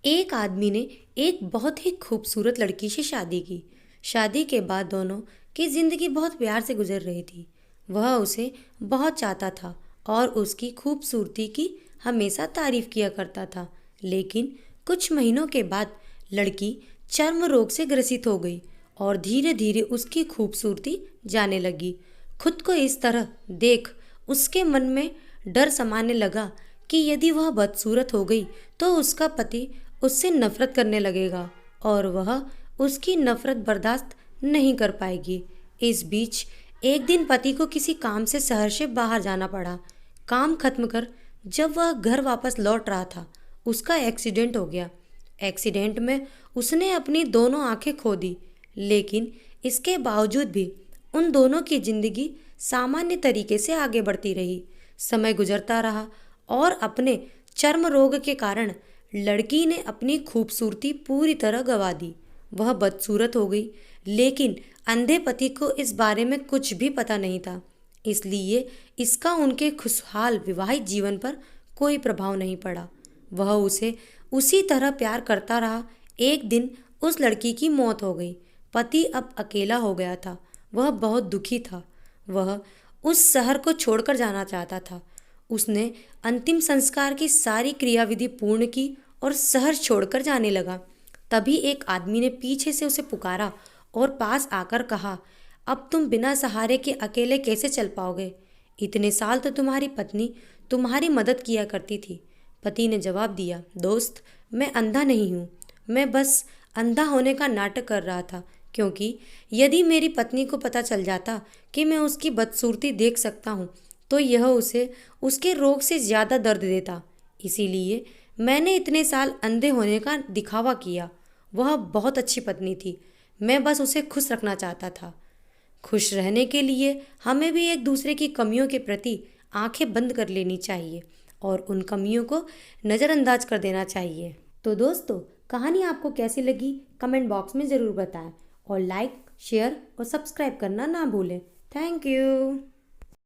एक आदमी ने एक बहुत ही खूबसूरत लड़की से शादी की। शादी के बाद दोनों की जिंदगी बहुत प्यार से गुजर रही थी। वह उसे बहुत चाहता था और उसकी खूबसूरती की हमेशा तारीफ किया करता था। लेकिन कुछ महीनों के बाद लड़की चर्म रोग से ग्रसित हो गई और धीरे धीरे उसकी खूबसूरती जाने लगी। खुद को इस तरह देख उसके मन में डर समाने लगा कि यदि वह बदसूरत हो गई तो उसका पति उससे नफरत करने लगेगा और वह उसकी नफरत बर्दाश्त नहीं कर पाएगी। इस बीच एक दिन पति को किसी काम से शहर से बाहर जाना पड़ा। काम खत्म कर जब वह घर वापस लौट रहा था, उसका एक्सीडेंट हो गया। एक्सीडेंट में उसने अपनी दोनों आंखें खो दी, लेकिन इसके बावजूद भी उन दोनों की जिंदगी सामान्य तरीके से आगे बढ़ती रही। समय गुजरता रहा और अपने चर्म रोग के कारण लड़की ने अपनी खूबसूरती पूरी तरह गंवा दी। वह बदसूरत हो गई, लेकिन अंधे पति को इस बारे में कुछ भी पता नहीं था। इसलिए इसका उनके खुशहाल विवाहित जीवन पर कोई प्रभाव नहीं पड़ा। वह उसे उसी तरह प्यार करता रहा। एक दिन उस लड़की की मौत हो गई। पति अब अकेला हो गया था। वह बहुत दुखी था। वह उस शहर को छोड़कर जाना चाहता था। उसने अंतिम संस्कार की सारी क्रियाविधि पूर्ण की और शहर छोड़कर जाने लगा। तभी एक आदमी ने पीछे से उसे पुकारा और पास आकर कहा, अब तुम बिना सहारे के अकेले कैसे चल पाओगे? इतने साल तो तुम्हारी पत्नी तुम्हारी मदद किया करती थी। पति ने जवाब दिया, दोस्त, मैं अंधा नहीं हूँ। मैं बस अंधा होने का नाटक कर रहा था, क्योंकि यदि मेरी पत्नी को पता चल जाता कि मैं उसकी बदसूरती देख सकता हूँ तो यह उसे उसके रोग से ज़्यादा दर्द देता। इसीलिए मैंने इतने साल अंधे होने का दिखावा किया। वह बहुत अच्छी पत्नी थी। मैं बस उसे खुश रखना चाहता था। खुश रहने के लिए हमें भी एक दूसरे की कमियों के प्रति आंखें बंद कर लेनी चाहिए और उन कमियों को नज़रअंदाज कर देना चाहिए। तो दोस्तों, कहानी आपको कैसी लगी कमेंट बॉक्स में ज़रूर बताएं और लाइक, शेयर और सब्सक्राइब करना ना भूलें। Thank you.